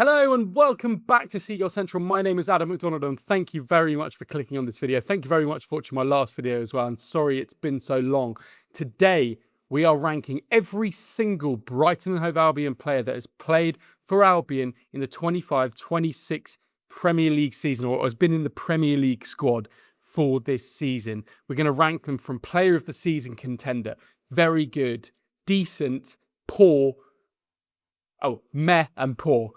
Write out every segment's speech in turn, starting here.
Hello and welcome back to Seagull Central. My name is Adam MacDonald and thank you very much for clicking on this video. Thank you very much for watching my last video as well. And sorry it's been so long. Today we are ranking every single Brighton Hove Albion player that has played for Albion in the 25-26 Premier League season, or has been in the Premier League squad for this season. We're going to rank them from player of the season contender, very good, decent, poor, meh and poor.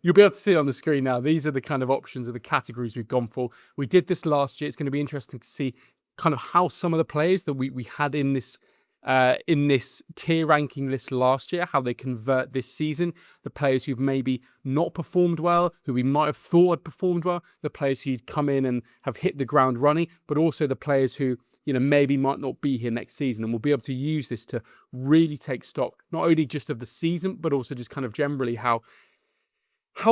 You'll be able to see it on the screen now. These are the kind of options of the categories we've gone for. We did this last year. It's going to be interesting to see kind of how some of the players that we had in this tier ranking list last year, how they convert this season. The players who've maybe not performed well, who we might have thought had performed well, the players who'd come in and have hit the ground running, but also the players who, maybe might not be here next season. And we'll be able to use this to really take stock, not only just of the season, but also just kind of generally how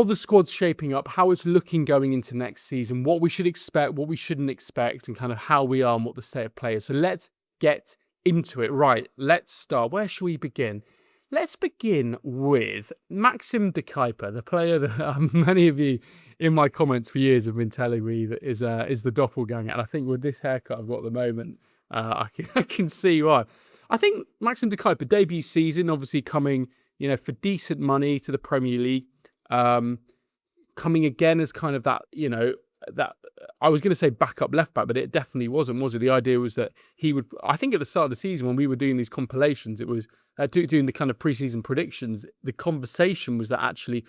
the squad's shaping up, how it's looking going into next season, what we should expect, what we shouldn't expect, and kind of how we are and what the state of play is. So let's get into it. Right, let's start. Where should we begin? Let's begin with Maxim de Cuyper, the player that many of you in my comments for years have been telling me that is the doppelganger. And I think with this haircut I've got at the moment, I can see why. I think Maxim de Cuyper, debut season, obviously coming, for decent money to the Premier League. Coming again as kind of that, that I was going to say backup left back, but it definitely wasn't, was it? The idea was that he would, I think at the start of the season when we were doing these compilations, it was doing the kind of preseason predictions, the conversation was that actually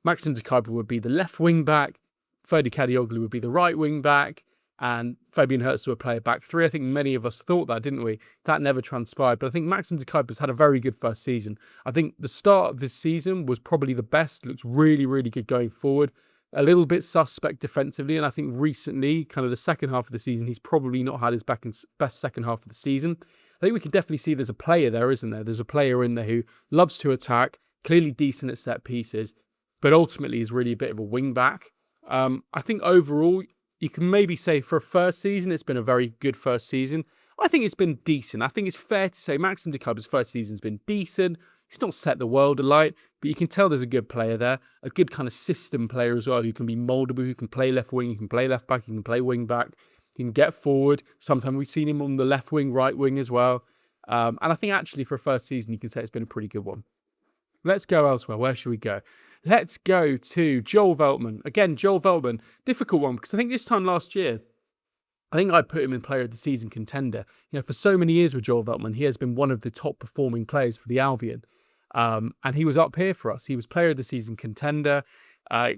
Maxim de Cuyper would be the left wing back, Ferdi Kadioglu would be the right wing back, and Fabian Hürzeler would play a back three. I think many of us thought that, didn't we? That never transpired. But I think Maxim de Cuyper's had a very good first season. I think the start of this season was probably the best. Looks really, really good going forward. A little bit suspect defensively. And I think recently, kind of the second half of the season, he's probably not had his best second half of the season. I think we can definitely see there's a player there, isn't there? There's a player in there who loves to attack, clearly decent at set pieces, but ultimately is really a bit of a wing back. I think overall, you can maybe say for a first season, it's been a very good first season. I think it's been decent. I think it's fair to say Maxim de Cuyper's first season's been decent. He's not set the world alight, but you can tell there's a good player there, a good kind of system player as well, who can be mouldable, who can play left wing, who can play left back, who can play wing back, he can get forward. Sometimes we've seen him on the left wing, right wing as well. And I think actually for a first season, you can say it's been a pretty good one. Let's go elsewhere. Where should we go? Let's go to Joël Veltman. Again, Joël Veltman, difficult one, because I think this time last year, I think I put him in player of the season contender. For so many years with Joël Veltman, he has been one of the top performing players for the Albion. And he was up here for us. He was player of the season contender.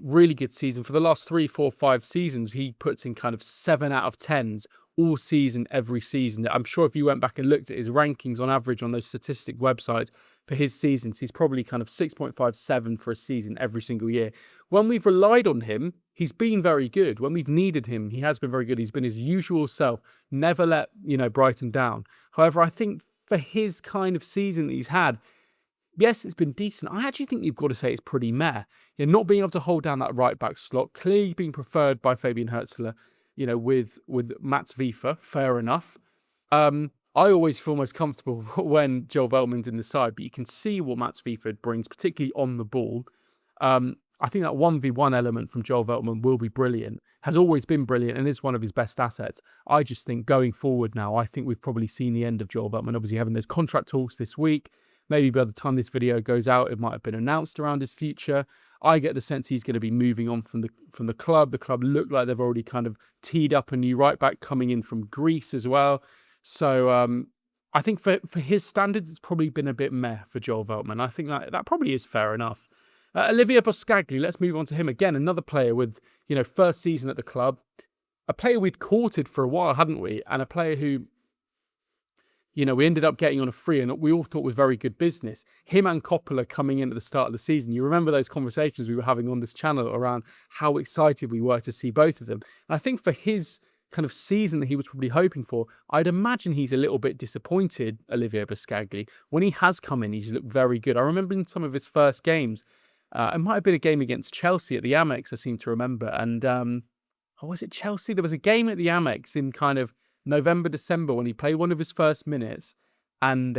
Really good season. For the last 3, 4, 5 seasons, he puts in kind of 7 out of 10s all season, every season. I'm sure if you went back and looked at his rankings on average on those statistic websites for his seasons, he's probably kind of 6.57 for a season every single year. When we've relied on him, he's been very good. When we've needed him, he has been very good. He's been his usual self, never let, Brighton down. However, I think for his kind of season that he's had, yes, it's been decent. I actually think you've got to say it's pretty meh. Not being able to hold down that right back slot, clearly being preferred by Fabian Hürzeler, with Mats Wieffer, fair enough. I always feel most comfortable when Joël Veltman's in the side, but you can see what Mats Wieffer brings, particularly on the ball. I think that 1v1 element from Joël Veltman will be brilliant, has always been brilliant, and is one of his best assets. I just think going forward now, I think we've probably seen the end of Joël Veltman, obviously having those contract talks this week. Maybe by the time this video goes out, it might have been announced around his future. I get the sense he's going to be moving on from the club. The club look like they've already kind of teed up a new right back coming in from Greece as well. So I think for his standards, it's probably been a bit meh for Joël Veltman. I think that probably is fair enough. Olivier Boscagli, let's move on to him again. Another player with, first season at the club. A player we'd courted for a while, hadn't we? And a player who, we ended up getting on a free and we all thought was very good business. Him and Coppola coming in at the start of the season. You remember those conversations we were having on this channel around how excited we were to see both of them. And I think for his kind of season that he was probably hoping for, I'd imagine he's a little bit disappointed, Olivier Boscagli. When he has come in, he's looked very good. I remember in some of his first games, it might have been a game against Chelsea at the Amex, I seem to remember. And, was it Chelsea? There was a game at the Amex in kind of November, December when he played one of his first minutes, and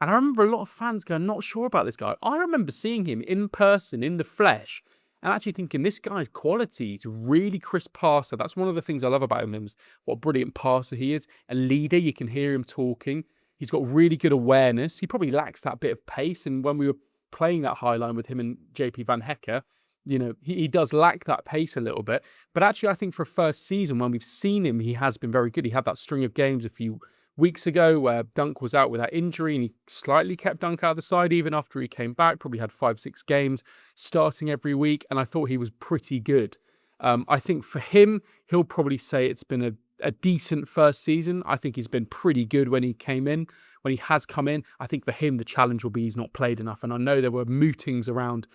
And I remember a lot of fans going, not sure about this guy. I remember seeing him in person, in the flesh, and actually thinking this guy's quality. He's a really crisp passer. That's one of the things I love about him, is what a brilliant passer he is. A leader, you can hear him talking. He's got really good awareness. He probably lacks that bit of pace. And when we were playing that high line with him and JP van Hecke, you know, he does lack that pace a little bit. But actually, I think for a first season, when we've seen him, he has been very good. He had that string of games a few weeks ago where Dunk was out with that injury, and he slightly kept Dunk out of the side even after he came back. Probably had 5-6 games starting every week, and I thought he was pretty good. I think for him, he'll probably say it's been a decent first season. I think he's been pretty good when he came in. When he has come in, I think for him, the challenge will be he's not played enough. And I know there were mootings around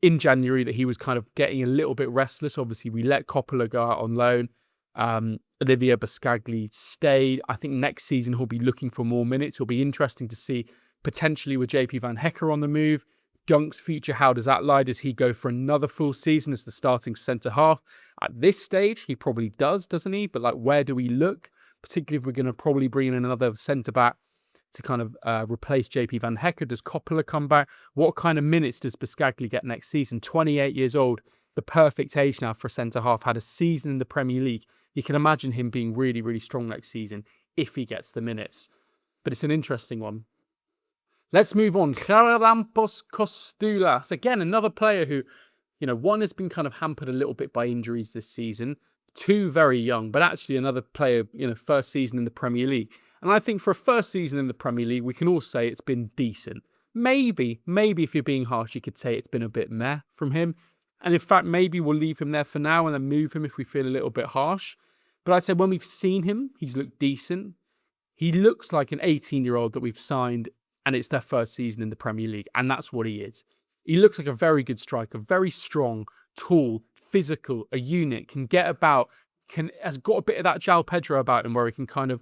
in January that he was kind of getting a little bit restless. Obviously, we let Coppola go out on loan. Olivier, Boscagli stayed. I think next season he'll be looking for more minutes. It'll be interesting to see, potentially with JP van Hecke on the move, Dunk's future. How does that lie? Does he go for another full season as the starting centre half? At this stage, he probably does, doesn't he? But like, where do we look? Particularly if we're going to probably bring in another centre back to kind of replace JP van Hecke. Does Coppola come back? What kind of minutes does Boscagli get next season? 28 years old, the perfect age now for a centre half. Had a season in the Premier League. You can imagine him being really, really strong next season if he gets the minutes. But it's an interesting one. Let's move on. Charalampos Kostoulas. Again, another player who, you know, one has been kind of hampered a little bit by injuries this season. Two very young, but actually another player, you know, first season in the Premier League. And I think for a first season in the Premier League, we can all say it's been decent. Maybe if you're being harsh, you could say it's been a bit meh from him. And in fact, maybe we'll leave him there for now and then move him if we feel a little bit harsh. But I'd say when we've seen him, he's looked decent. He looks like an 18-year-old that we've signed, and it's their first season in the Premier League. And that's what he is. He looks like a very good striker, very strong, tall, physical, a unit, can get about, has got a bit of that João Pedro about him where he can kind of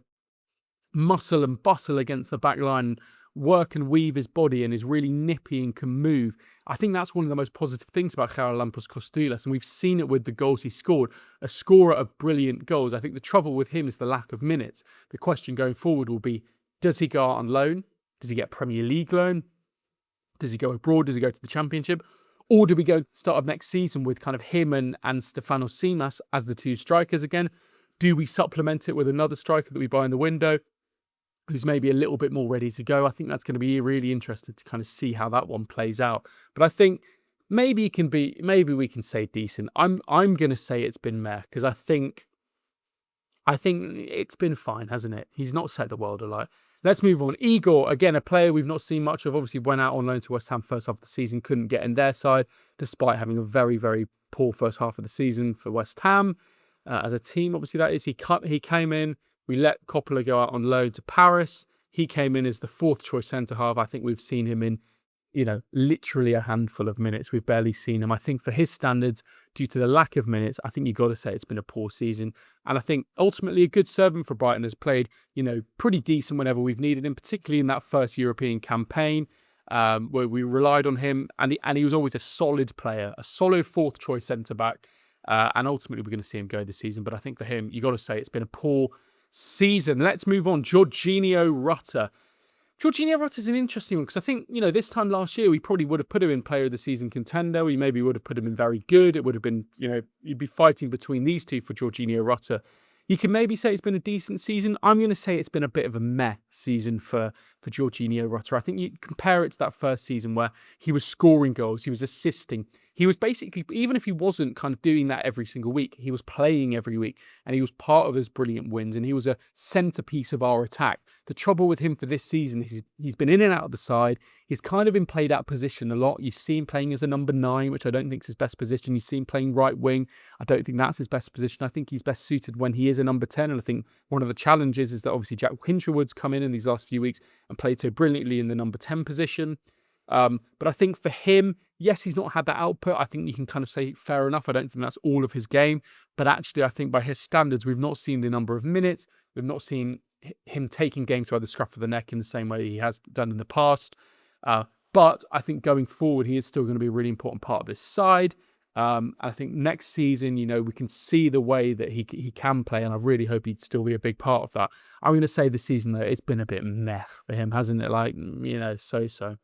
muscle and bustle against the back line, work and weave his body, and is really nippy and can move. I think that's one of the most positive things about Charalampos Kostoulas, and we've seen it with the goals he scored. A scorer of brilliant goals. I think the trouble with him is the lack of minutes. The question going forward will be, does he go out on loan? Does he get Premier League loan? Does he go abroad? Does he go to the Championship? Or do we go start of next season with kind of him and Stefanos Tsimas as the two strikers again? Do we supplement it with another striker that we buy in the window, who's maybe a little bit more ready to go? I think that's going to be really interesting to kind of see how that one plays out. But I think maybe we can say decent. I'm going to say it's been meh, because I think it's been fine, hasn't it? He's not set the world alight. Let's move on. Igor, again, a player we've not seen much of. Obviously went out on loan to West Ham first half of the season, couldn't get in their side, despite having a very, very poor first half of the season for West Ham. As a team, obviously that is. He came in. We let Coppola go out on loan to Paris. He came in as the fourth choice centre-half. I think we've seen him in, you know, literally a handful of minutes. We've barely seen him. I think for his standards, due to the lack of minutes, I think you've got to say it's been a poor season. And I think ultimately a good servant for Brighton, has played, you know, pretty decent whenever we've needed him, particularly in that first European campaign where we relied on him. And he was always a solid player, a solid fourth choice centre-back. And ultimately we're going to see him go this season. But I think for him, you've got to say it's been a poor season. Let's move on. Georginio Rutter. Georginio Rutter is an interesting one, because I think, you know, this time last year we probably would have put him in player of the season contender. We maybe would have put him in very good. It would have been, you know, you'd be fighting between these two for Georginio Rutter. You can maybe say it's been a decent season. I'm going to say it's been a bit of a meh season for Georginio Rutter. I think you compare it to that first season where he was scoring goals, he was assisting. He was basically, even if he wasn't kind of doing that every single week, he was playing every week, and he was part of those brilliant wins, and he was a centrepiece of our attack. The trouble with him for this season is he's been in and out of the side. He's kind of been played out of position a lot. You see him playing as a number 9, which I don't think is his best position. You see him playing right wing. I don't think that's his best position. I think he's best suited when he is a number 10, and I think one of the challenges is that obviously Jack Hinshelwood's come in these last few weeks and played so brilliantly in the number 10 position. But I think for him, yes, he's not had that output. I think you can kind of say fair enough. I don't think that's all of his game. But actually, I think by his standards, we've not seen the number of minutes. We've not seen him taking games by the scruff of the neck in the same way he has done in the past. But I think going forward, he is still going to be a really important part of this side. I think next season, we can see the way that he can play, and I really hope he'd still be a big part of that. I'm going to say this season, though, it's been a bit meh for him, hasn't it? So.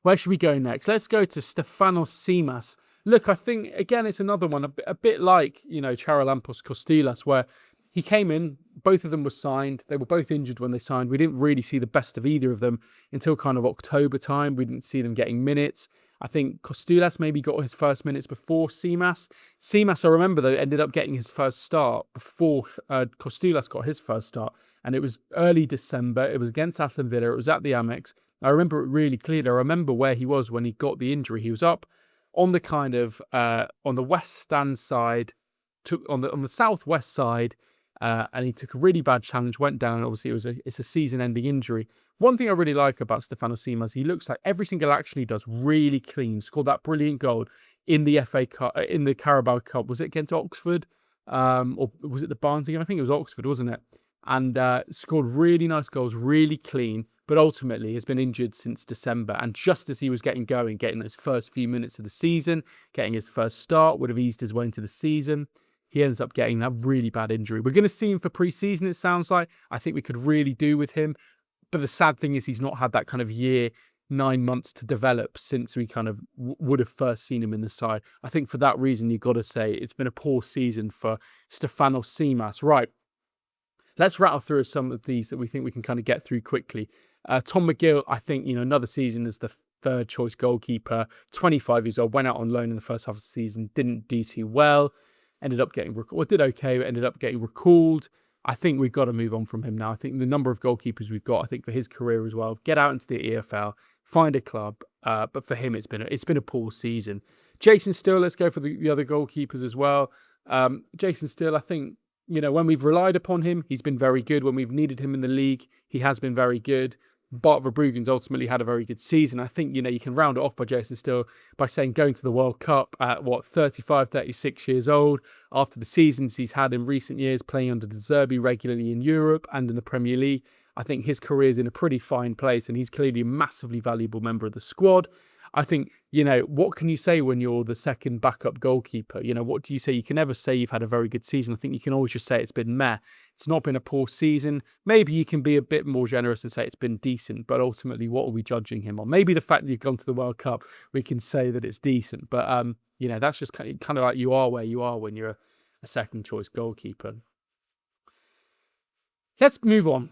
Where should we go next? Let's go to Stefanos Tsimas. Look, I think, again, it's another one, a bit like, Charalampos Kostillas, where he came in, both of them were signed. They were both injured when they signed. We didn't really see the best of either of them until kind of October time. We didn't see them getting minutes. I think Kostillas maybe got his first minutes before Tsimas. Tsimas, I remember, though, ended up getting his first start before Kostillas got his first start. And it was early December. It was against Aston Villa. It was at the Amex. I remember it really clearly. I remember where he was when he got the injury. He was up on the kind of on the west stand side, on the southwest side, and he took a really bad challenge, went down. Obviously, it's a season-ending injury. One thing I really like about Stefanos Tsimas, he looks like every single action he does really clean. Scored that brilliant goal in the FA Cup, in the Carabao Cup. Was it against Oxford, or was it the Barnes game? I think it was Oxford, wasn't it? And scored really nice goals, really clean. But ultimately has been injured since December. And just as he was getting going, getting those first few minutes of the season, getting his first start, would have eased his way into the season, he ends up getting that really bad injury. We're going to see him for pre-season, it sounds like. I think we could really do with him. But the sad thing is he's not had that kind of year, 9 months to develop since we kind of would have first seen him in the side. I think for that reason, you've got to say it's been a poor season for Stefanos Tsimas. Right, let's rattle through some of these that we think we can kind of get through quickly. Tom McGill, I think, another season as the third choice goalkeeper, 25 years old, went out on loan in the first half of the season, didn't do too well, ended up getting did okay, but ended up getting recalled. I think we've got to move on from him now. I think the number of goalkeepers we've got, I think for his career as well, get out into the EFL, find a club. But for him, it's been a poor season. Jason Still, let's go for the other goalkeepers as well. Jason Still, I think, when we've relied upon him, he's been very good. When we've needed him in the league, he has been very good. Bart Verbruggen's ultimately had a very good season. I think, you can round it off by Jason Still by saying going to the World Cup at, 35, 36 years old, after the seasons he's had in recent years, playing under De Zerbi regularly in Europe and in the Premier League. I think his career's in a pretty fine place, and he's clearly a massively valuable member of the squad. I think, what can you say when you're the second backup goalkeeper? What do you say? You can never say you've had a very good season. I think you can always just say it's been meh. It's not been a poor season. Maybe you can be a bit more generous and say it's been decent, but ultimately, what are we judging him on? Maybe the fact that you've gone to the World Cup, we can say that it's decent. But, that's just kind of like you are where you are when you're a second choice goalkeeper. Let's move on.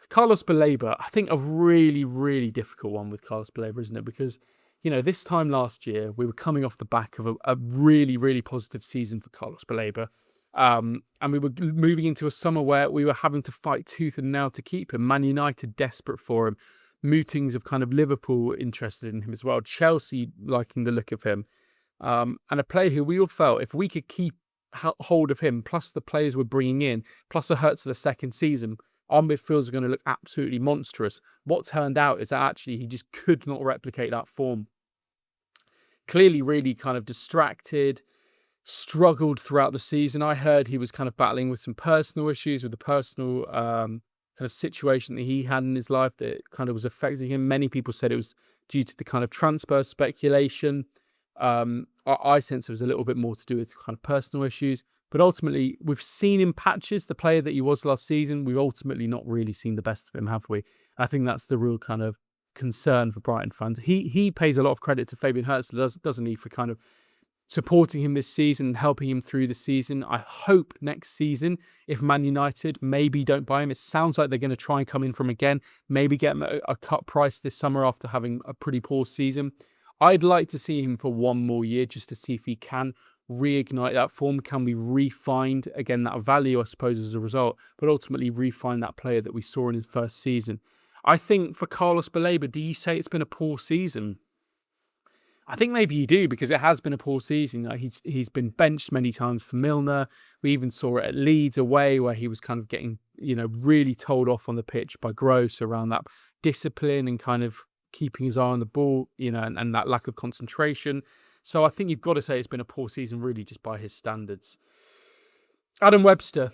Carlos Baleba, I think a really, really difficult one with Carlos Baleba, isn't it? Because this time last year, we were coming off the back of a really, really positive season for Carlos Baleba. And we were moving into a summer where we were having to fight tooth and nail to keep him. Man United desperate for him. Mootings of kind of Liverpool interested in him as well. Chelsea liking the look of him. And a player who we all felt if we could keep hold of him, plus the players we're bringing in, plus a Hürzeler second season, our midfields are going to look absolutely monstrous. What turned out is that actually he just could not replicate that form. Clearly really kind of distracted, struggled throughout the season. I heard he was kind of battling with some personal issues, with the personal kind of situation that he had in his life that kind of was affecting him. Many people said it was due to the kind of transfer speculation. I sense it was a little bit more to do with kind of personal issues. But ultimately, we've seen in patches the player that he was last season. We've ultimately not really seen the best of him, have we? I think that's the real kind of concern for Brighton fans. He pays a lot of credit to Fabian Hürzeler, doesn't he, for kind of supporting him this season and helping him through the season. I hope next season, if Man United maybe don't buy him, it sounds like they're going to try and come in from again, maybe get him a cut price this summer after having a pretty poor season. I'd like to see him for one more year just to see if he can reignite that form. Can we refine, again, that value, I suppose, as a result, but ultimately refine that player that we saw in his first season. I think for Carlos Baleba, do you say it's been a poor season? I think maybe you do, because it has been a poor season. He's been benched many times for Milner. We even saw it at Leeds away, where he was kind of getting, really told off on the pitch by Groß around that discipline and kind of keeping his eye on the ball, and that lack of concentration. So I think you've got to say it's been a poor season, really, just by his standards. Adam Webster,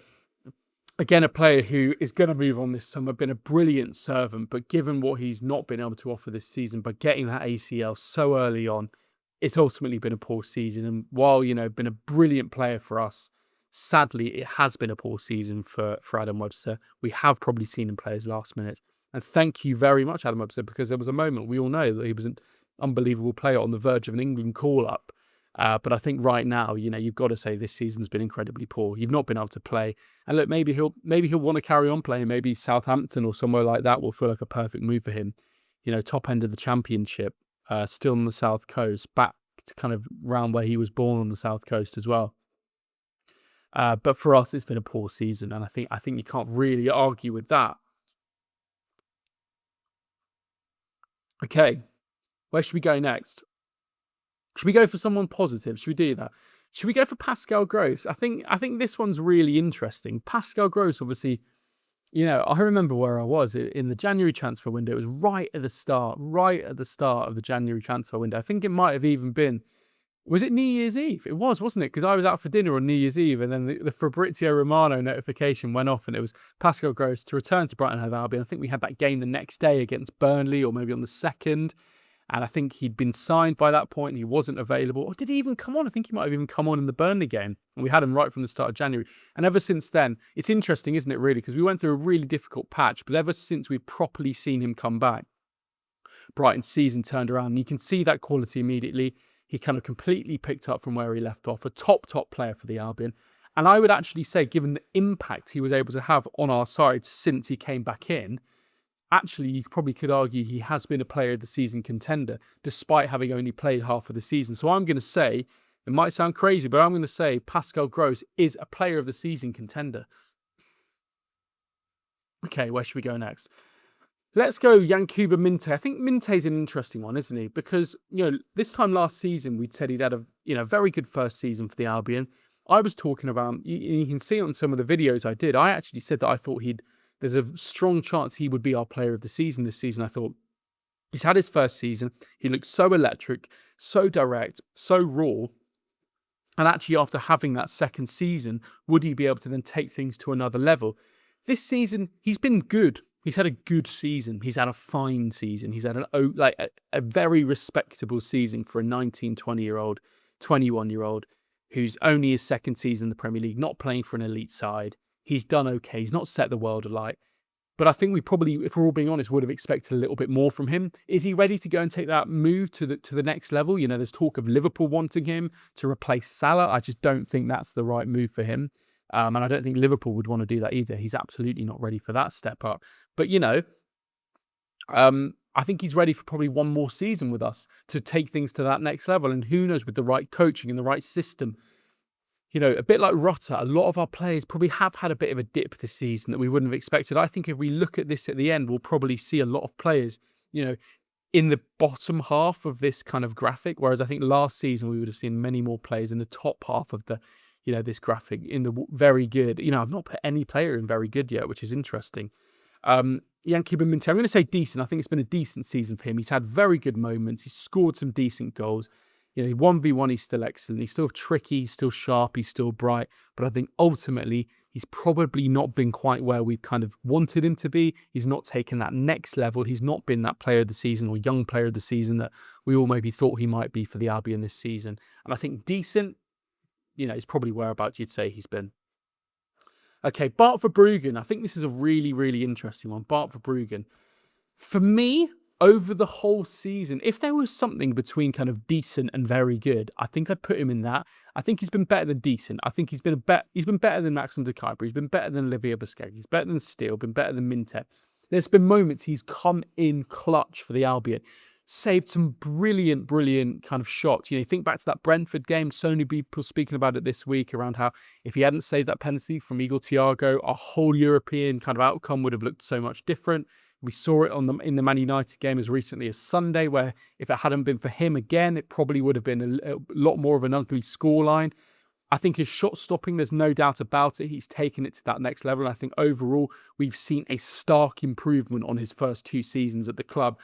again, a player who is going to move on this summer, been a brilliant servant, but given what he's not been able to offer this season by getting that ACL so early on, it's ultimately been a poor season. And while, been a brilliant player for us, sadly, it has been a poor season for Adam Webster. We have probably seen him play his last minute. And thank you very much, Adam Webster, because there was a moment, we all know that he was an unbelievable player on the verge of an England call-up. But I think right now, you've got to say this season's been incredibly poor. You've not been able to play. And look, maybe he'll want to carry on playing. Maybe Southampton or somewhere like that will feel like a perfect move for him. Top end of the Championship, still on the South Coast, back to kind of round where he was born on the South Coast as well. But for us, it's been a poor season, and I think you can't really argue with that. Okay, where should we go next? Should we go for someone positive? Should we do that? Should we go for Pascal Groß? I think this one's really interesting. Pascal Groß, obviously, I remember where I was in the January transfer window. It was right at the start of the January transfer window. I think it might have even been, was it New Year's Eve? It was, wasn't it? Because I was out for dinner on New Year's Eve, and then the Fabrizio Romano notification went off, and it was Pascal Groß to return to Brighton Hove Albion. I think we had that game the next day against Burnley, or maybe on the 2nd. And I think he'd been signed by that point. He wasn't available. Or did he even come on? I think he might have even come on in the Burnley game. And we had him right from the start of January. And ever since then, it's interesting, isn't it, really? Because we went through a really difficult patch. But ever since we've properly seen him come back, Brighton's season turned around. And you can see that quality immediately. He kind of completely picked up from where he left off. A top player for the Albion. And I would actually say, given the impact he was able to have on our side since he came back in, actually, you probably could argue he has been a player of the season contender, despite having only played half of the season. So I'm going to say, it might sound crazy, but I'm going to say Pascal Groß is a player of the season contender. Okay, where should we go next? Let's go Yankuba Minteh. I think Minteh's an interesting one, isn't he? Because, this time last season, we'd said he'd had a very good first season for the Albion. I was talking about, you can see on some of the videos I did, I actually said that I thought there's a strong chance he would be our player of the season this season. I thought he's had his first season. He looks so electric, so direct, so raw. And actually, after having that second season, would he be able to then take things to another level? This season, he's been good. He's had a good season. He's had a fine season. He's had a very respectable season for a 19, 20-year-old, 21-year-old who's only his second season in the Premier League, not playing for an elite side. He's done okay. He's not set the world alight. But I think we probably, if we're all being honest, would have expected a little bit more from him. Is he ready to go and take that move to the next level? There's talk of Liverpool wanting him to replace Salah. I just don't think that's the right move for him. And I don't think Liverpool would want to do that either. He's absolutely not ready for that step up. But, I think he's ready for probably one more season with us to take things to that next level. And who knows, with the right coaching and the right system, a bit like Rotter, a lot of our players probably have had a bit of a dip this season that we wouldn't have expected. I think if we look at this at the end, we'll probably see a lot of players, in the bottom half of this kind of graphic. Whereas I think last season we would have seen many more players in the top half of the, this graphic, in the very good. I've not put any player in very good yet, which is interesting. Yankuba Minteh, I'm going to say decent. I think it's been a decent season for him. He's had very good moments. He's scored some decent goals. 1v1, he's still excellent. He's still tricky, he's still sharp, he's still bright. But I think ultimately, he's probably not been quite where we've kind of wanted him to be. He's not taken that next level. He's not been that player of the season or young player of the season that we all maybe thought he might be for the Albion this season. And I think decent, is probably whereabouts you'd say he's been. Okay, Bart Verbruggen. I think this is a really, really interesting one. Bart Verbruggen. For me, over the whole season, if there was something between kind of decent and very good, I think I'd put him in that. I think he's been better than decent. I think he's been better than Maxim de Cuyper. He's been better than Olivier Boscagli. He's better than Steele. Been better than minteh. There's been moments he's come in clutch for the Albion, saved some brilliant kind of shots. Think back to that Brentford game. So many people speaking about it this week around how if he hadn't saved that penalty from Igor Thiago, our whole European kind of outcome would have looked so much different. We saw it in the Man United game as recently as Sunday, where if it hadn't been for him again, it probably would have been a lot more of an ugly scoreline. I think his shot stopping, there's no doubt about it. He's taken it to that next level. And I think overall, we've seen a stark improvement on his first 2 seasons at the club.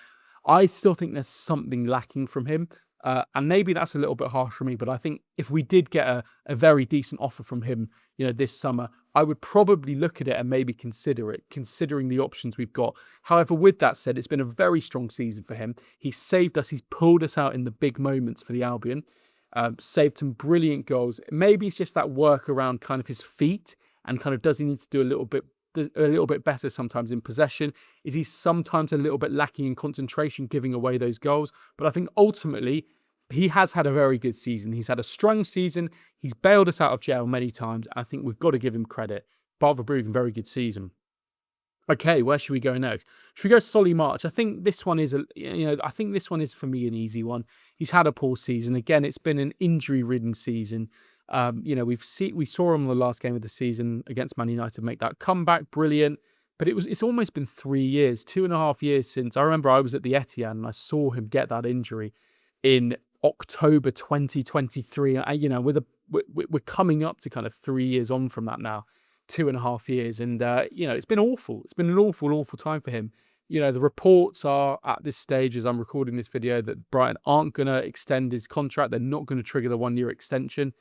I still think there's something lacking from him. And maybe that's a little bit harsh for me, but I think if we did get a very decent offer from him, this summer, I would probably look at it and maybe consider it, considering the options we've got. However, with that said, it's been a very strong season for him. He's saved us. He's pulled us out in the big moments for the Albion. Saved some brilliant goals. Maybe it's just that work around kind of his feet and kind of does he need to do a little bit better sometimes in possession? Is he sometimes a little bit lacking in concentration, giving away those goals? But I think ultimately he has had a very good season. He's had a strong season. He's bailed us out of jail many times. I think we've got to give him credit. Bart Verbruggen, very good season. Okay, where should we go next? Should we go Solly March? I think this one is I think this one is for me an easy one. He's had a poor season. Again, it's been an injury-ridden season. We saw him in the last game of the season against Man United make that comeback, brilliant. But it's almost been 3 years, 2.5 years since. I remember I was at the Etihad and I saw him get that injury in October 2023. We're coming up to kind of 3 years on from that now. 2.5 years, and it's been awful. It's been an awful time for him. The reports are at this stage, as I'm recording this video, that Brighton aren't going to extend his contract. They're not going to trigger the 1-year extension,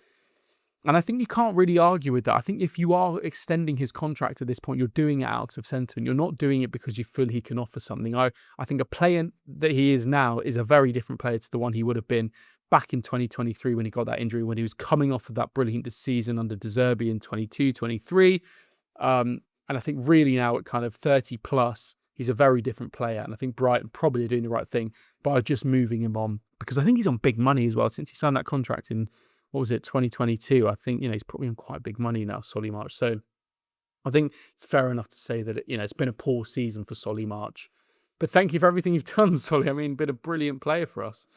and I think you can't really argue with that. I think if you are extending his contract at this point, you're doing it out of sentiment. You're not doing it because you feel he can offer something. I think a player that he is now is a very different player to the one he would have been back in 2023 when he got that injury, when he was coming off of that brilliant season under De Zerbi in 22-23. And I think really now at kind of 30 plus, he's a very different player. And I think Brighton probably are doing the right thing by just moving him on, because I think he's on big money as well. Since he signed that contract in, 2022, I think, he's probably on quite big money now, Solly March. So I think it's fair enough to say that, it's been a poor season for Solly March. But thank you for everything you've done, Solly. I mean, been a brilliant player for us.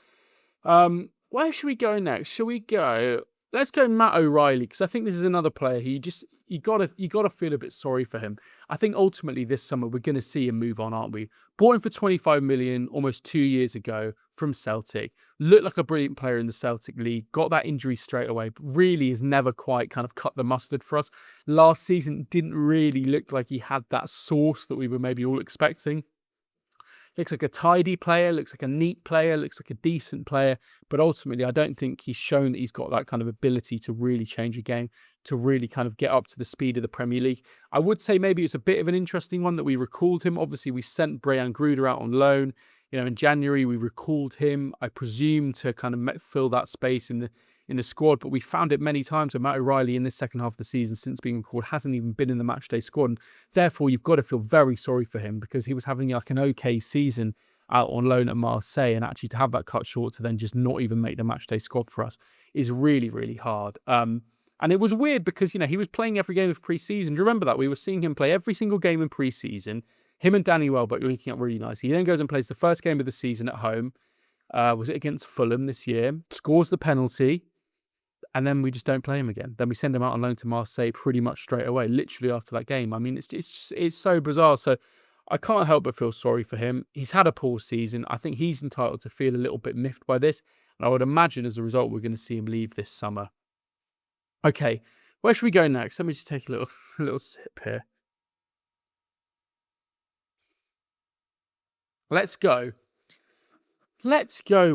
Where should we go next? Shall we go? Let's go Matt O'Reilly, because I think this is another player who you gotta feel a bit sorry for him. I think ultimately this summer we're going to see him move on, aren't we? Bought him for 25 million almost 2 years ago from Celtic. Looked like a brilliant player in the Celtic League. Got that injury straight away, but really has never quite kind of cut the mustard for us. Last season didn't really look like he had that sauce that we were maybe all expecting. Looks like a tidy player, looks like a neat player, looks like a decent player. But ultimately, I don't think he's shown that he's got that kind of ability to really change a game, to really kind of get up to the speed of the Premier League. I would say maybe it's a bit of an interesting one that we recalled him. Obviously, we sent Brian Gruder out on loan. In January, we recalled him, I presume, to kind of fill that space in the squad, but we found it many times where Matt O'Reilly in this second half of the season since being recalled hasn't even been in the matchday squad. And therefore, you've got to feel very sorry for him, because he was having like an okay season out on loan at Marseille, and actually to have that cut short to then just not even make the matchday squad for us is really, really hard. And it was weird because, he was playing every game of pre-season. Do you remember that? We were seeing him play every single game in pre-season. Him and Danny Welbeck linking up really nicely. He then goes and plays the first game of the season at home. Was it against Fulham this year? Scores the penalty. And then we just don't play him again. Then we send him out on loan to Marseille pretty much straight away, literally after that game. I mean, it's so bizarre. So I can't help but feel sorry for him. He's had a poor season. I think he's entitled to feel a little bit miffed by this. And I would imagine as a result, we're going to see him leave this summer. Okay, where should we go next? Let me just take a little sip here. Let's go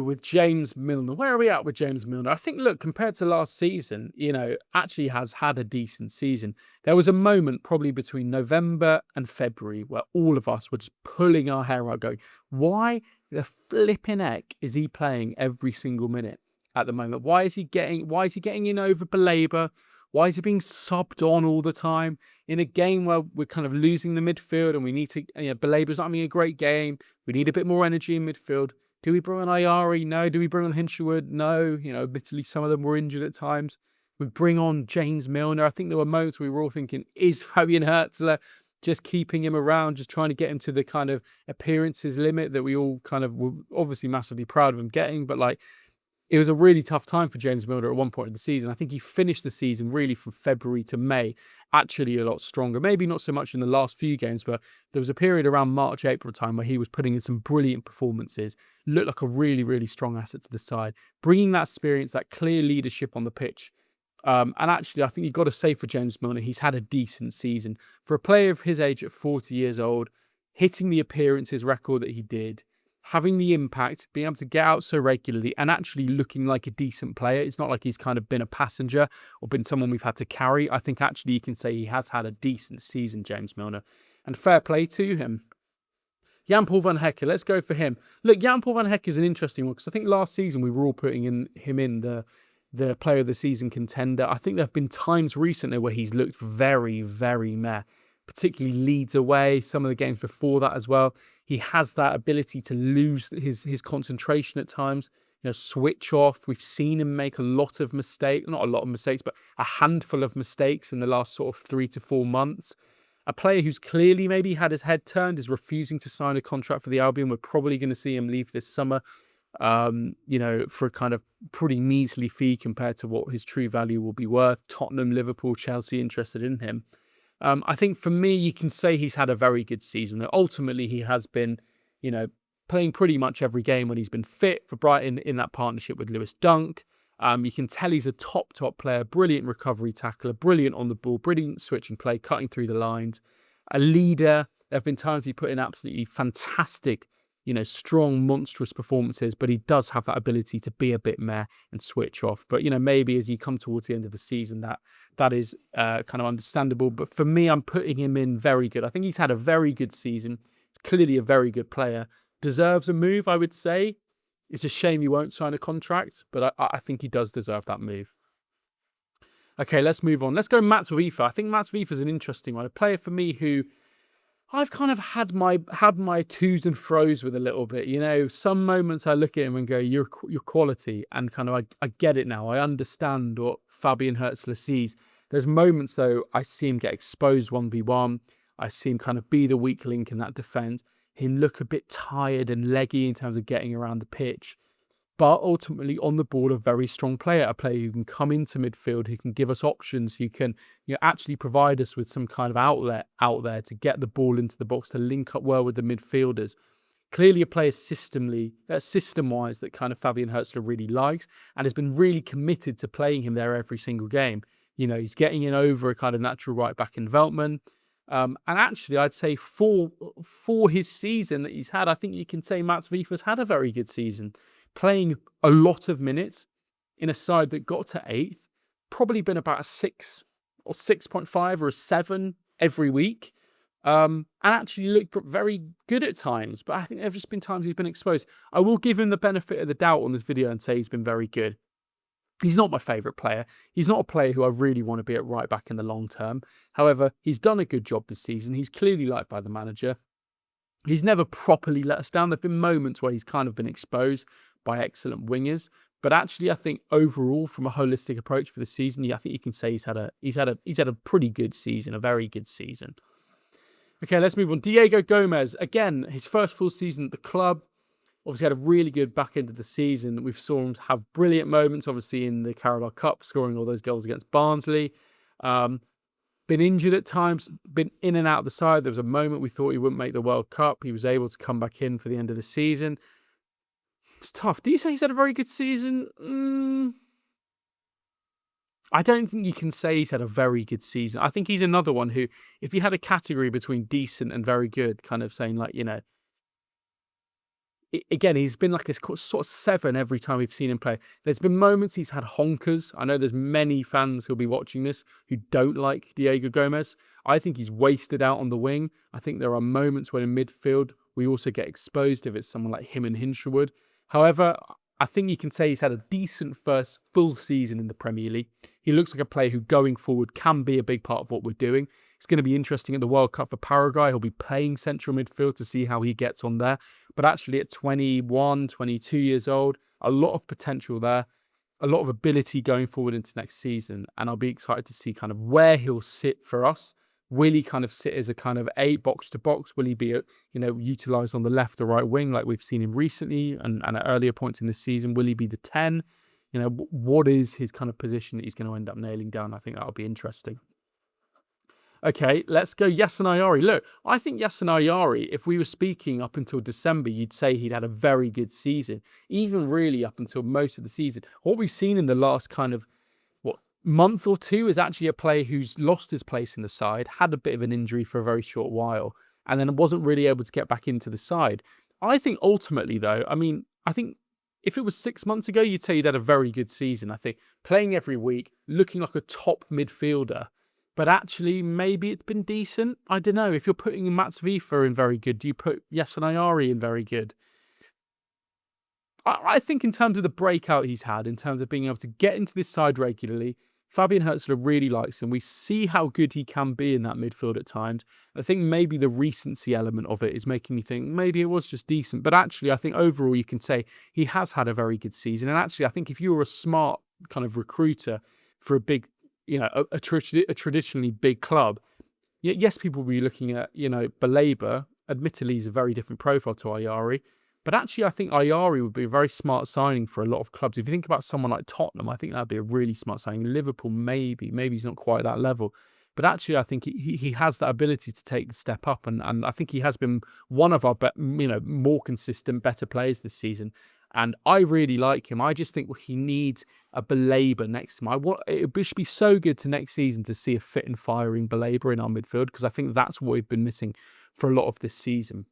with James Milner. Where are we at with James Milner? I think, look, compared to last season, actually has had a decent season. There was a moment probably between November and February where all of us were just pulling our hair out going, why the flipping heck is he playing every single minute at the moment? Why is he getting in over Baleba? Why is he being subbed on all the time in a game where we're kind of losing the midfield and we need to, Baleba's not having a great game. We need a bit more energy in midfield. Do we bring on Ayari? No. Do we bring on Hinshelwood? No. Admittedly, some of them were injured at times. We bring on James Milner. I think there were moments we were all thinking, is Fabian Hürzeler just keeping him around, just trying to get him to the kind of appearances limit that we all kind of were obviously massively proud of him getting, but it was a really tough time for James Milner at one point in the season. I think he finished the season really from February to May, actually a lot stronger. Maybe not so much in the last few games, but there was a period around March, April time where he was putting in some brilliant performances, looked like a really, really strong asset to the side, bringing that experience, that clear leadership on the pitch. And actually, I think you've got to say for James Milner, he's had a decent season. For a player of his age at 40 years old, hitting the appearances record that he did, having the impact, being able to get out so regularly and actually looking like a decent player. It's not like he's kind of been a passenger or been someone we've had to carry. I think actually you can say he has had a decent season, James Milner, and fair play to him. Paul van Hecke, let's go for him. Look, Paul van Hecke is an interesting one because I think last season we were all putting him in the player of the season contender. I think there have been times recently where he's looked very, very meh, particularly Leeds away, some of the games before that as well. He has that ability to lose his concentration at times, switch off. We've seen him make a lot of mistakes, not a lot of mistakes, but a handful of mistakes in the last sort of 3 to 4 months. A player who's clearly maybe had his head turned, is refusing to sign a contract for the Albion. We're probably going to see him leave this summer, for a kind of pretty measly fee compared to what his true value will be worth. Tottenham, Liverpool, Chelsea interested in him. I think for me, you can say he's had a very good season. Ultimately, he has been, playing pretty much every game when he's been fit for Brighton in that partnership with Lewis Dunk. You can tell he's a top player, brilliant recovery tackler, brilliant on the ball, brilliant switching play, cutting through the lines, a leader. There have been times he put in absolutely fantastic, strong, monstrous performances, but he does have that ability to be a bit meh and switch off. But, maybe as you come towards the end of the season, that is kind of understandable. But for me, I'm putting him in very good. I think he's had a very good season. He's clearly a very good player. Deserves a move, I would say. It's a shame he won't sign a contract, but I think he does deserve that move. Okay, let's move on. Let's go Mats Wieffer. I think Mats Wieffer is an interesting one. A player for me who I've kind of had my twos and fro's with a little bit. Some moments I look at him and go, you're quality, and kind of I get it now. I understand what Fabian Hürzeler sees. There's moments though I see him get exposed 1v1. I see him kind of be the weak link in that defence. Him look a bit tired and leggy in terms of getting around the pitch. But ultimately, on the ball, a very strong player, a player who can come into midfield, who can give us options, who can actually provide us with some kind of outlet out there to get the ball into the box, to link up well with the midfielders. Clearly a player system-wise that kind of Fabian Hürzeler really likes and has been really committed to playing him there every single game. He's getting in over a kind of natural right back in Veltman. And actually, I'd say for his season that he's had, I think you can say Mats Wieffer's had a very good season. Playing a lot of minutes in a side that got to 8th, probably been about a 6 or 6.5 or a 7 every week. And actually looked very good at times, but I think there have just been times he's been exposed. I will give him the benefit of the doubt on this video and say he's been very good. He's not my favourite player. He's not a player who I really want to be at right back in the long term. However, he's done a good job this season. He's clearly liked by the manager. He's never properly let us down. There have been moments where he's kind of been exposed by excellent wingers. But actually, I think overall, from a holistic approach for the season, I think you can say he's had a pretty good season, a very good season. Okay, let's move on. Diego Gómez, again, his first full season at the club. Obviously had a really good back end of the season. We've saw him have brilliant moments, obviously, in the Carabao Cup, scoring all those goals against Barnsley. Been injured at times, been in and out of the side. There was a moment we thought he wouldn't make the World Cup. He was able to come back in for the end of the season. It's tough. Do you say he's had a very good season? I don't think you can say he's had a very good season. I think he's another one who, if you had a category between decent and very good, kind of saying like, again, he's been like a sort of 7 every time we've seen him play. There's been moments he's had honkers. I know there's many fans who'll be watching this who don't like Diego Gómez. I think he's wasted out on the wing. I think there are moments when in midfield we also get exposed if it's someone like him and Hinshelwood. However, I think you can say he's had a decent first full season in the Premier League. He looks like a player who going forward can be a big part of what we're doing. It's going to be interesting at the World Cup for Paraguay. He'll be playing central midfield to see how he gets on there. But actually at 21, 22 years old, a lot of potential there, a lot of ability going forward into next season. And I'll be excited to see kind of where he'll sit for us. Will he kind of sit as a kind of 8 box to box? Will he be, utilised on the left or right wing like we've seen him recently and at earlier points in this season? Will he be the 10? What is his kind of position that he's going to end up nailing down? I think that'll be interesting. Okay, let's go Yasin Ayari. Look, I think Yasin Ayari, if we were speaking up until December, you'd say he'd had a very good season, even really up until most of the season. What we've seen in the last kind of, month or two is actually a player who's lost his place in the side, had a bit of an injury for a very short while, and then wasn't really able to get back into the side. I think ultimately, though, I mean, I think if it was 6 months ago, you'd say he'd had a very good season. I think playing every week, looking like a top midfielder, but actually maybe it's been decent. I don't know. If you're putting Mats Wieffer in very good, do you put Yasin Ayari in very good? I think in terms of the breakout he's had, in terms of being able to get into this side regularly, Fabian Hürzeler really likes him. We see how good he can be in that midfield at times. I think maybe the recency element of it is making me think maybe it was just decent. But actually, I think overall you can say he has had a very good season. And actually, I think if you were a smart kind of recruiter for a big, a traditionally big club, yes, people will be looking at, Baleba. Admittedly, he's a very different profile to Ayari. But actually, I think Ayari would be a very smart signing for a lot of clubs. If you think about someone like Tottenham, I think that'd be a really smart signing. Liverpool, maybe he's not quite that level. But actually, I think he has that ability to take the step up. And I think he has been one of our, more consistent, better players this season. And I really like him. I just think he needs a Baleba next to him. It should be so good to next season to see a fit and firing Baleba in our midfield, because I think that's what we've been missing for a lot of this season.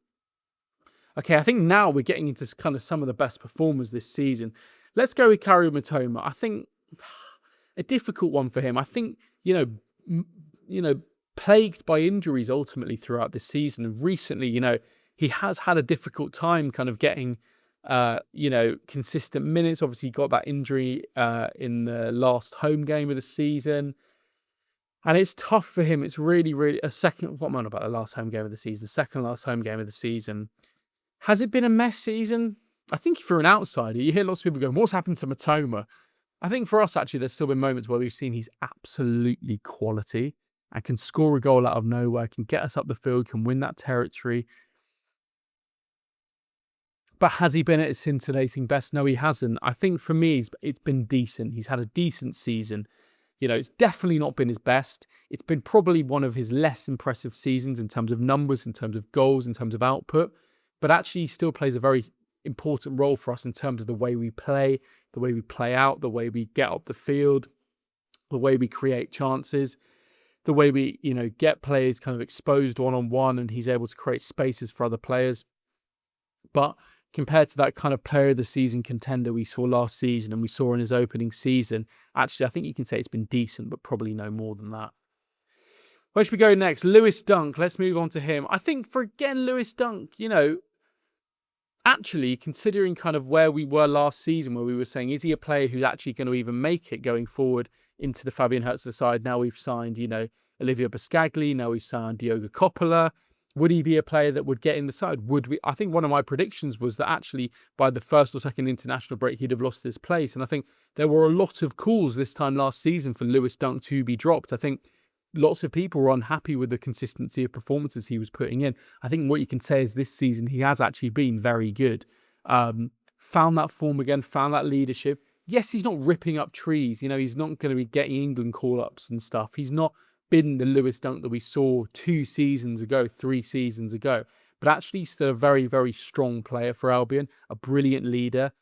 Okay, I think now we're getting into kind of some of the best performers this season. Let's go with Karim Mitoma. I think a difficult one for him. I think, plagued by injuries ultimately throughout this season. And recently, he has had a difficult time kind of getting, consistent minutes. Obviously, he got that injury in the last home game of the season. And it's tough for him. It's really, really what am I on about the last home game of the season? Second last home game of the season. Has it been a mess season? I think for an outsider, you hear lots of people going, what's happened to Mitoma? I think for us, actually, there's still been moments where we've seen he's absolutely quality and can score a goal out of nowhere, can get us up the field, can win that territory. But has he been at his scintillating best? No, he hasn't. I think for me, it's been decent. He's had a decent season. It's definitely not been his best. It's been probably one of his less impressive seasons in terms of numbers, in terms of goals, in terms of output. But actually, he still plays a very important role for us in terms of the way we play, the way we play out, the way we get up the field, the way we create chances, the way we, get players kind of exposed one-on-one, and he's able to create spaces for other players. But compared to that kind of player of the season contender we saw last season and we saw in his opening season, actually, I think you can say it's been decent, but probably no more than that. Where should we go next? Lewis Dunk. Let's move on to him. I think for, again, Lewis Dunk, actually, considering kind of where we were last season, where we were saying, is he a player who's actually going to even make it going forward into the Fabian Hürzeler side? Now we've signed, Olivier Boscagli. Now we've signed Diogo Coppola. Would he be a player that would get in the side? Would we? I think one of my predictions was that actually by the first or second international break, he'd have lost his place. And I think there were a lot of calls this time last season for Lewis Dunk to be dropped. I think lots of people were unhappy with the consistency of performances he was putting in. I think what you can say is this season he has actually been very good. Found that form again, found that leadership. Yes, he's not ripping up trees. He's not going to be getting England call-ups and stuff. He's not been the Lewis Dunk that we saw 2 seasons ago, 3 seasons ago. But actually, he's still a very, very strong player for Albion, a brilliant leader,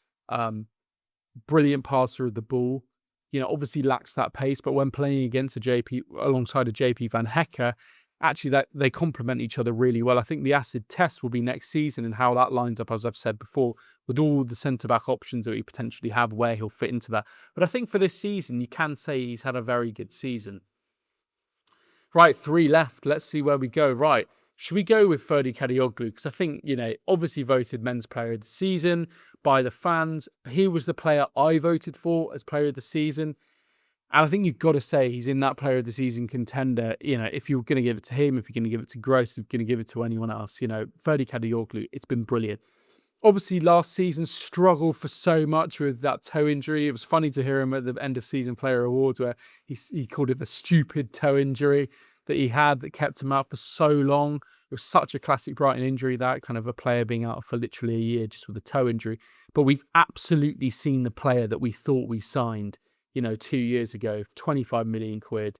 brilliant passer of the ball. Obviously lacks that pace, but when playing against alongside a JP van Hecke, actually that they complement each other really well. I think the acid test will be next season and how that lines up, as I've said before, with all the centre-back options that we potentially have, where he'll fit into that. But I think for this season, you can say he's had a very good season. Right, 3 left. Let's see where we go. Right, should we go with Ferdi Kadioglu? Because I think, obviously voted Men's Player of the Season by the fans. He was the player I voted for as Player of the Season. And I think you've got to say he's in that Player of the Season contender. If you're going to give it to him, if you're going to give it to Groß, if you're going to give it to anyone else, Ferdi Kadioglu, it's been brilliant. Obviously, last season struggled for so much with that toe injury. It was funny to hear him at the end of season player awards where he called it the stupid toe injury that he had that kept him out for so long. It was such a classic Brighton injury, that kind of a player being out for literally a year just with a toe injury. But we've absolutely seen the player that we thought we signed, 2 years ago, 25 million quid.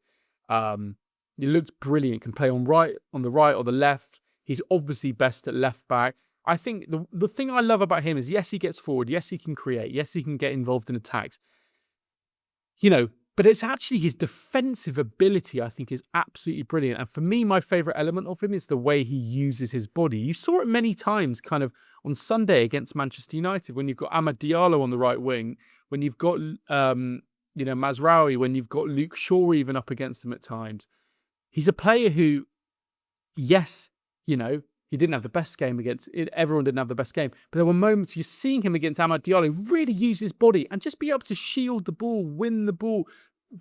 He looks brilliant, can play on the right or the left. He's obviously best at left back. I think the thing I love about him is, yes, he gets forward. Yes, he can create. Yes, he can get involved in attacks. But it's actually his defensive ability, I think, is absolutely brilliant. And for me, my favourite element of him is the way he uses his body. You saw it many times kind of on Sunday against Manchester United when you've got Amad Diallo on the right wing, when you've got, Mazraoui, when you've got Luke Shaw even up against him at times. He's a player who, yes, he didn't have the best game against it. Everyone didn't have the best game. But there were moments you're seeing him against Amad Diallo really use his body and just be able to shield the ball, win the ball,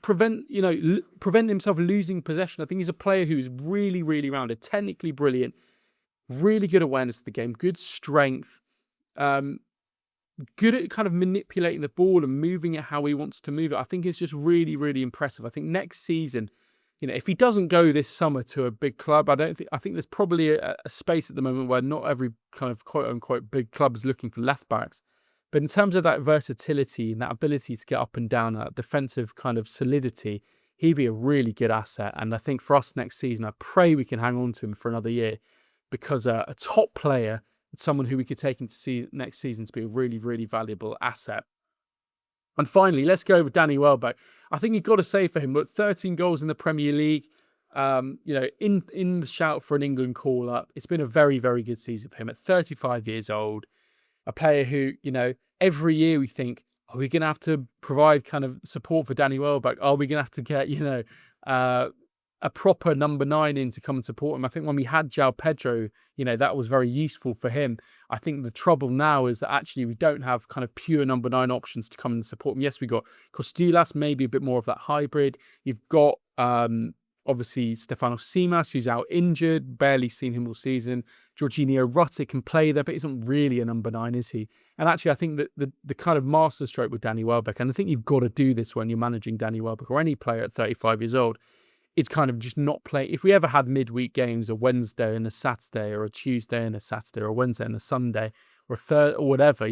prevent himself losing possession. I think he's a player who's really, really rounded, technically brilliant, really good awareness of the game, good strength, good at kind of manipulating the ball and moving it how he wants to move it. I think it's just really, really impressive. I think next season, if he doesn't go this summer to a big club, I think there's probably a space at the moment where not every kind of quote unquote big club is looking for left backs. But in terms of that versatility and that ability to get up and down, that defensive kind of solidity, he'd be a really good asset. And I think for us next season, I pray we can hang on to him for another year, because a top player, someone who we could take into next season to be a really, really valuable asset. And finally, let's go with Danny Welbeck. I think you've got to say for him, look, 13 goals in the Premier League, in the shout for an England call-up. It's been a very, very good season for him at 35 years old. A player who, every year we think, are we going to have to provide kind of support for Danny Welbeck? Are we going to have to get, a proper number 9 in to come and support him? I think when we had João Pedro, that was very useful for him. I think the trouble now is that actually we don't have kind of pure number 9 options to come and support him. Yes, we got Costillas, maybe a bit more of that hybrid. You've got obviously Stefanos Tsimas, who's out injured, barely seen him all season. Jorginho Rutter can play there, but isn't really a number 9, is he? And actually, I think that the kind of masterstroke with Danny Welbeck, and I think you've got to do this when you're managing Danny Welbeck or any player at 35 years old, is kind of just not play. If we ever had midweek games, a Wednesday and a Saturday, or a Tuesday and a Saturday, or a Wednesday and a Sunday, or a third, or whatever,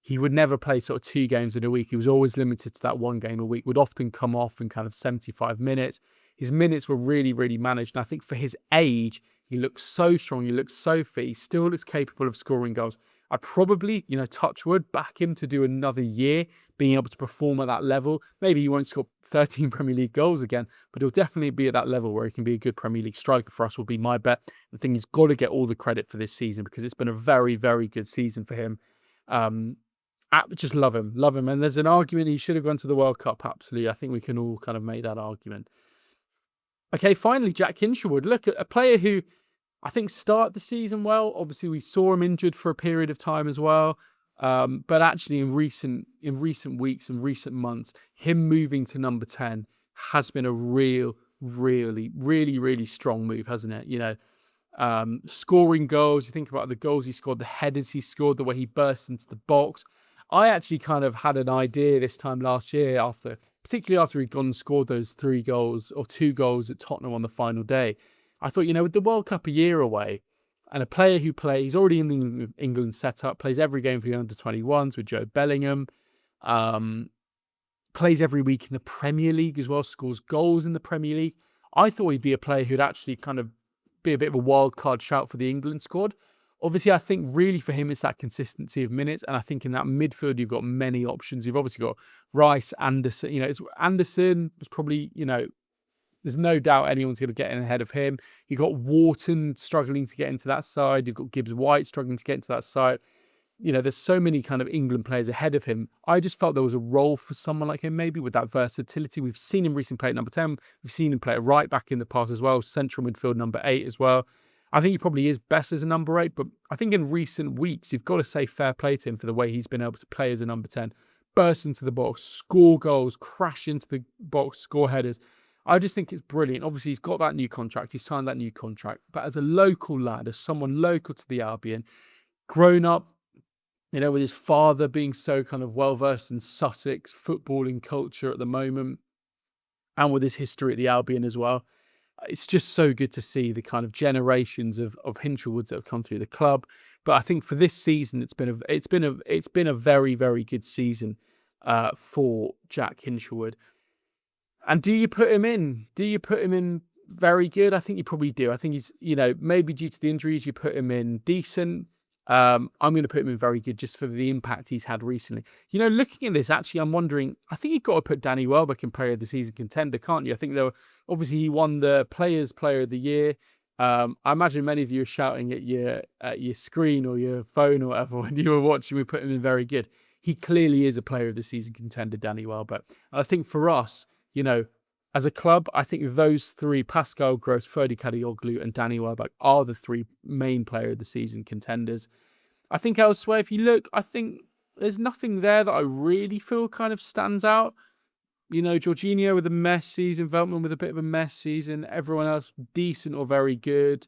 he would never play sort of 2 games in a week. He was always limited to that 1 game a week, would often come off in kind of 75 minutes. His minutes were really, really managed. And I think for his age, he looks so strong. He looks so fit. He still looks capable of scoring goals. I'd probably, touch wood, back him to do another year, being able to perform at that level. Maybe he won't score 13 Premier League goals again, but he'll definitely be at that level where he can be a good Premier League striker for us, will be my bet. I think he's got to get all the credit for this season, because it's been a very, very good season for him. I just love him. And there's an argument he should have gone to the World Cup, absolutely. I think we can all kind of make that argument. Okay, finally, Jack Hinshelwood. Look at a player who I think started the season well. Obviously, we saw him injured for a period of time as well. But actually, in recent weeks and recent months, him moving to number 10 has been a really, really strong move, hasn't it? Scoring goals. You think about the goals he scored, the headers he scored, the way he burst into the box. I actually kind of had an idea this time last year, particularly after he'd gone and scored those 3 goals or 2 goals at Tottenham on the final day. I thought, with the World Cup a year away, and a player who he's already in the England setup, plays every game for the under-21s with Joe Bellingham, plays every week in the Premier League as well, scores goals in the Premier League. I thought he'd be a player who'd actually kind of be a bit of a wild card shout for the England squad. Obviously, I think really for him, it's that consistency of minutes. And I think in that midfield, you've got many options. You've obviously got Rice, Anderson. Anderson was probably, there's no doubt anyone's going to get in ahead of him. You've got Wharton struggling to get into that side. You've got Gibbs-White struggling to get into that side. There's so many kind of England players ahead of him. I just felt there was a role for someone like him, maybe with that versatility. We've seen him recently play at number 10. We've seen him play at right back in the past as well. Central midfield number 8 as well. I think he probably is best as a number 8, but I think in recent weeks, you've got to say fair play to him for the way he's been able to play as a number 10. Burst into the box, score goals, crash into the box, score headers. I just think it's brilliant. Obviously, he's got that new contract. He signed that new contract. But as a local lad, as someone local to the Albion, grown up, with his father being so kind of well-versed in Sussex footballing culture at the moment, and with his history at the Albion as well, it's just so good to see the kind of generations of Hinchellwoods that have come through the club. But I think for this season, it's been a very, very good season for Jack Hinshelwood. And do you put him in? Do you put him in very good? I think you probably do. I think he's, maybe due to the injuries, you put him in decent. I'm going to put him in very good just for the impact he's had recently. You know, looking at this, actually, I'm wondering, I think you've got to put Danny Welbeck in Player of the Season contender, can't you? I think obviously he won the Players Player of the Year. I imagine many of you are shouting at your screen or your phone or whatever when you were watching. We put him in very good. He clearly is a Player of the Season contender, Danny Welbeck. And I think for us, you know, as a club, I think those three, Pascal Groß, Ferdi Kadioglu and Danny Welbeck, are the three main Player of the Season contenders. I think elsewhere, if you look, I think there's nothing there that I really feel kind of stands out. You know, Jorginho with a mess season, Veltman with a bit of a mess season, everyone else decent or very good.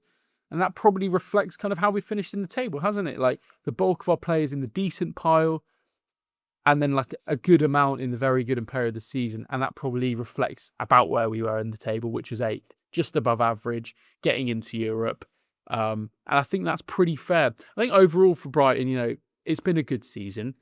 And that probably reflects kind of how we finished in the table, hasn't it? Like the bulk of our players in the decent pile, and then like a good amount in the very good and Player of the Season. And that probably reflects about where we were in the table, which is 8th, just above average, getting into Europe. And I think that's pretty fair. I think overall for Brighton, you know, it's been a good season.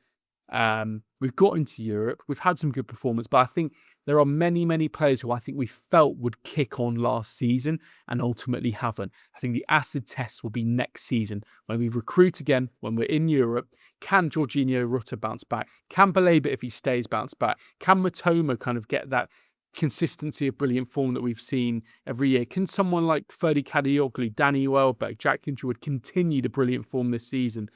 We've got into Europe. We've had some good performance, but I think there are many, many players who I think we felt would kick on last season and ultimately haven't. I think the acid test will be next season when we recruit again, when we're in Europe. Can Jorginho Rutter bounce back? Can Baleba, if he stays, bounce back? Can Mitoma kind of get that consistency of brilliant form that we've seen every year? Can someone like Ferdi Kadioglu, Danny Welbeck, Jack Hinshelwood continue the brilliant form this season?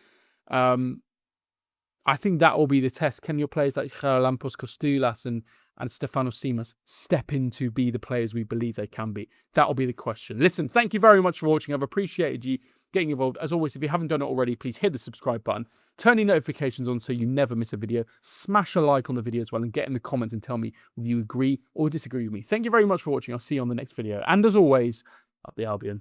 I think that will be the test. Can your players like Lampos Costulas and Stefanos Simas step in to be the players we believe they can be? That will be the question. Listen, thank you very much for watching. I've appreciated you getting involved. As always, if you haven't done it already, please hit the subscribe button. Turn your notifications on so you never miss a video. Smash a like on the video as well and get in the comments and tell me whether you agree or disagree with me. Thank you very much for watching. I'll see you on the next video. And as always, up the Albion.